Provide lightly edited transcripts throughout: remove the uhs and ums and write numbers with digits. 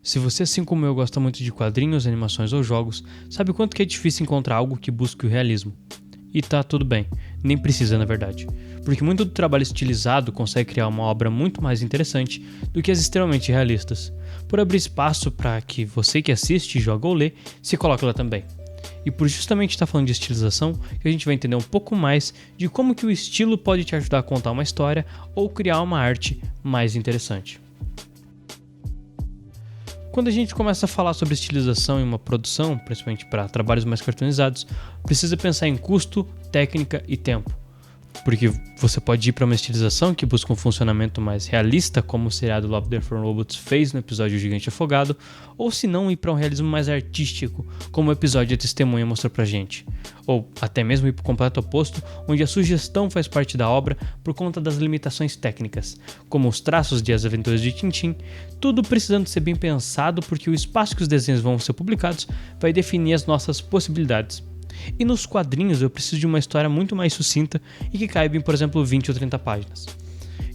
Se você, assim como eu, gosta muito de quadrinhos, animações ou jogos, sabe o quanto que é difícil encontrar algo que busque o realismo. E tá tudo bem, nem precisa na verdade, porque muito do trabalho estilizado consegue criar uma obra muito mais interessante do que as extremamente realistas, por abrir espaço para que você que assiste, joga ou lê, se coloque lá também. E por justamente estar falando de estilização, que a gente vai entender um pouco mais de como que o estilo pode te ajudar a contar uma história ou criar uma arte mais interessante. Quando a gente começa a falar sobre estilização em uma produção, principalmente para trabalhos mais cartoonizados, precisa pensar em custo, técnica e tempo. Porque você pode ir para uma estilização que busca um funcionamento mais realista, como o seriado Love, Death and Robots fez no episódio Gigante Afogado, ou se não ir para um realismo mais artístico, como o episódio A Testemunha mostrou pra gente. Ou até mesmo ir para o completo oposto, onde a sugestão faz parte da obra por conta das limitações técnicas, como os traços de As Aventuras de Tintin, tudo precisando ser bem pensado porque o espaço que os desenhos vão ser publicados vai definir as nossas possibilidades. E nos quadrinhos eu preciso de uma história muito mais sucinta e que caiba em, por exemplo, 20 ou 30 páginas.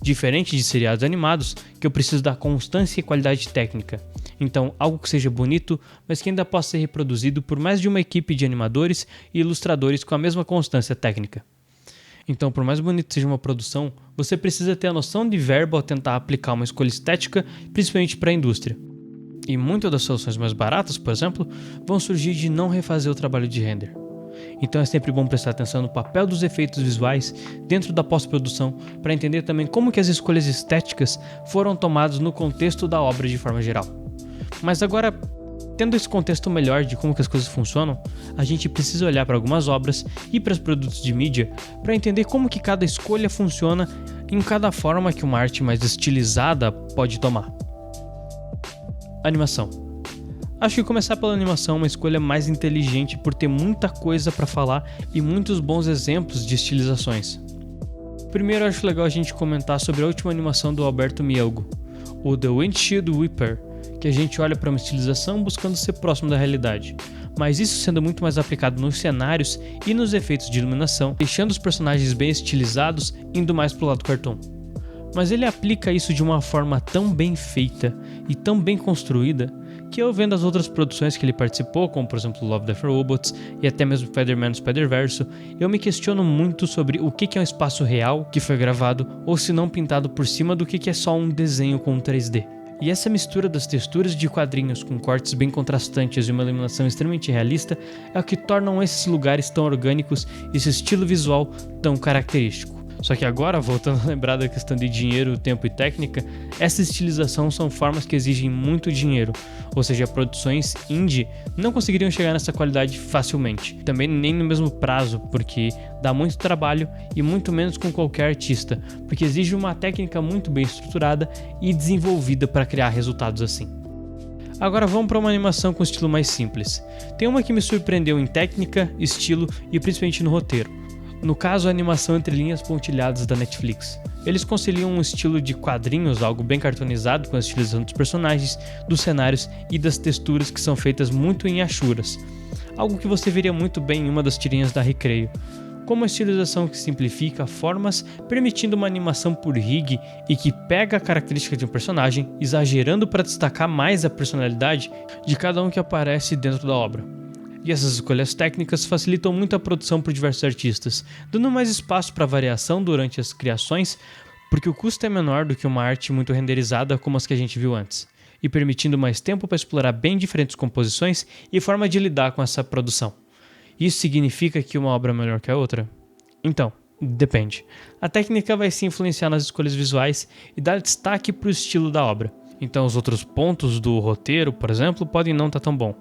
Diferente de seriados animados, que eu preciso da constância e qualidade técnica. Então, algo que seja bonito, mas que ainda possa ser reproduzido por mais de uma equipe de animadores e ilustradores com a mesma constância técnica. Então, por mais bonito seja uma produção, você precisa ter a noção de verbo ao tentar aplicar uma escolha estética, principalmente para a indústria. E muitas das soluções mais baratas, por exemplo, vão surgir de não refazer o trabalho de render. Então é sempre bom prestar atenção no papel dos efeitos visuais dentro da pós-produção para entender também como que as escolhas estéticas foram tomadas no contexto da obra de forma geral. Mas agora, tendo esse contexto melhor de como que as coisas funcionam, a gente precisa olhar para algumas obras e para os produtos de mídia para entender como que cada escolha funciona em cada forma que uma arte mais estilizada pode tomar. Animação. Acho que começar pela animação é uma escolha mais inteligente por ter muita coisa para falar e muitos bons exemplos de estilizações. Primeiro, acho legal a gente comentar sobre a última animação do Alberto Mielgo, o The Windshield Wiper, que a gente olha para uma estilização buscando ser próximo da realidade, mas isso sendo muito mais aplicado nos cenários e nos efeitos de iluminação, deixando os personagens bem estilizados, indo mais pro lado cartoon. Mas ele aplica isso de uma forma tão bem feita e tão bem construída que eu vendo as outras produções que ele participou, como por exemplo Love, Death and Robots e até mesmo Spider-Man Spider-Verse, eu me questiono muito sobre o que é um espaço real que foi gravado ou se não pintado por cima do que é só um desenho com 3D. E essa mistura das texturas de quadrinhos com cortes bem contrastantes e uma iluminação extremamente realista é o que tornam esses lugares tão orgânicos e esse estilo visual tão característico. Só que agora, voltando a lembrar da questão de dinheiro, tempo e técnica, essa estilização são formas que exigem muito dinheiro, ou seja, produções indie não conseguiriam chegar nessa qualidade facilmente, também nem no mesmo prazo, porque dá muito trabalho e muito menos com qualquer artista, porque exige uma técnica muito bem estruturada e desenvolvida para criar resultados assim. Agora vamos para uma animação com estilo mais simples. Tem uma que me surpreendeu em técnica, estilo e principalmente no roteiro. No caso, a animação entre linhas pontilhadas da Netflix. Eles conciliam um estilo de quadrinhos, algo bem cartoonizado com a estilização dos personagens, dos cenários e das texturas que são feitas muito em achuras. Algo que você veria muito bem em uma das tirinhas da Recreio. Como uma estilização que simplifica formas, permitindo uma animação por rig e que pega a característica de um personagem, exagerando para destacar mais a personalidade de cada um que aparece dentro da obra. E essas escolhas técnicas facilitam muito a produção por diversos artistas, dando mais espaço para variação durante as criações, porque o custo é menor do que uma arte muito renderizada como as que a gente viu antes, e permitindo mais tempo para explorar bem diferentes composições e forma de lidar com essa produção. Isso significa que uma obra é melhor que a outra? Então, depende. A técnica vai se influenciar nas escolhas visuais e dar destaque para o estilo da obra. Então os outros pontos do roteiro, por exemplo, podem não estar tão bom.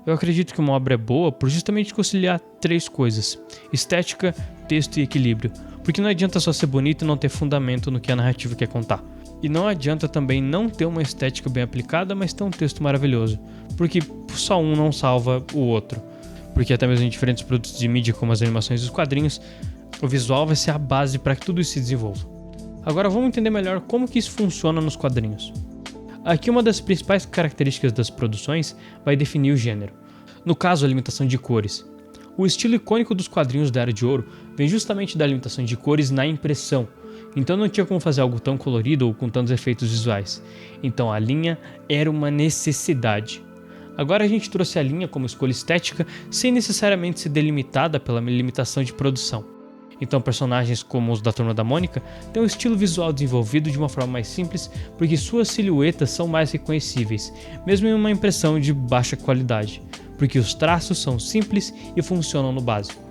Eu acredito que uma obra é boa por justamente conciliar 3 coisas: estética, texto e equilíbrio, porque não adianta só ser bonito e não ter fundamento no que a narrativa quer contar. E não adianta também não ter uma estética bem aplicada, mas ter um texto maravilhoso, porque só um não salva o outro. Porque até mesmo em diferentes produtos de mídia como as animações e os quadrinhos, o visual vai ser a base para que tudo isso se desenvolva. Agora vamos entender melhor como que isso funciona nos quadrinhos. Aqui uma das principais características das produções vai definir o gênero. No caso, a limitação de cores. O estilo icônico dos quadrinhos da Era de Ouro vem justamente da limitação de cores na impressão, Então não tinha como fazer algo tão colorido ou com tantos efeitos visuais. Então a linha era uma necessidade. Agora a gente trouxe a linha como escolha estética sem necessariamente ser delimitada pela limitação de produção. Então personagens como os da Turma da Mônica têm um estilo visual desenvolvido de uma forma mais simples porque suas silhuetas são mais reconhecíveis, mesmo em uma impressão de baixa qualidade, porque os traços são simples e funcionam no básico.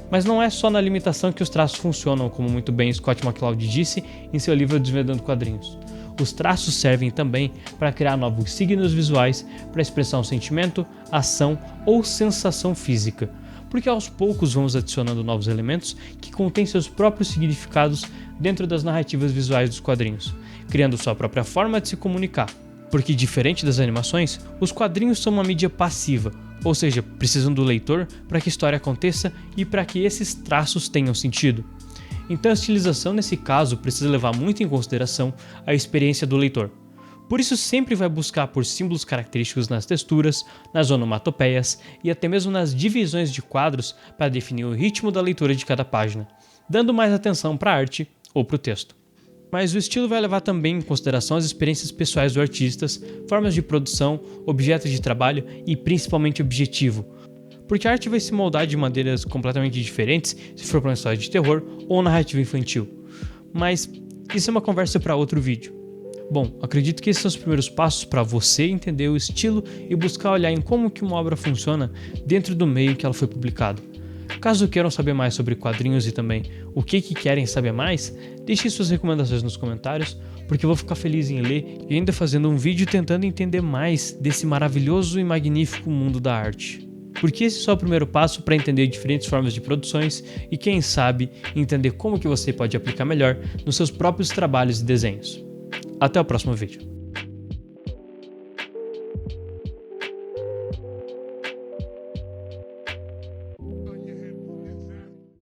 Mas não é só na limitação que os traços funcionam, como muito bem Scott McCloud disse em seu livro Desvendando Quadrinhos. Os traços servem também para criar novos signos visuais para expressar um sentimento, ação ou sensação física, porque aos poucos vamos adicionando novos elementos que contêm seus próprios significados dentro das narrativas visuais dos quadrinhos, criando sua própria forma de se comunicar. Porque, diferente das animações, os quadrinhos são uma mídia passiva, ou seja, precisam do leitor para que a história aconteça e para que esses traços tenham sentido. Então a estilização nesse caso precisa levar muito em consideração a experiência do leitor. Por isso sempre vai buscar por símbolos característicos nas texturas, nas onomatopeias e até mesmo nas divisões de quadros para definir o ritmo da leitura de cada página, dando mais atenção para a arte ou para o texto. Mas o estilo vai levar também em consideração as experiências pessoais dos artistas, formas de produção, objetos de trabalho e principalmente objetivo. Porque a arte vai se moldar de maneiras completamente diferentes se for para uma história de terror ou narrativa infantil. Mas isso é uma conversa para outro vídeo. Bom, acredito que esses são os primeiros passos para você entender o estilo e buscar olhar em como que uma obra funciona dentro do meio que ela foi publicada. Caso queiram saber mais sobre quadrinhos e também o que querem saber mais, deixem suas recomendações nos comentários, porque eu vou ficar feliz em ler e ainda fazendo um vídeo tentando entender mais desse maravilhoso e magnífico mundo da arte. Porque esse é só o primeiro passo para entender diferentes formas de produções e, quem sabe, entender como que você pode aplicar melhor nos seus próprios trabalhos e desenhos. Até o próximo vídeo.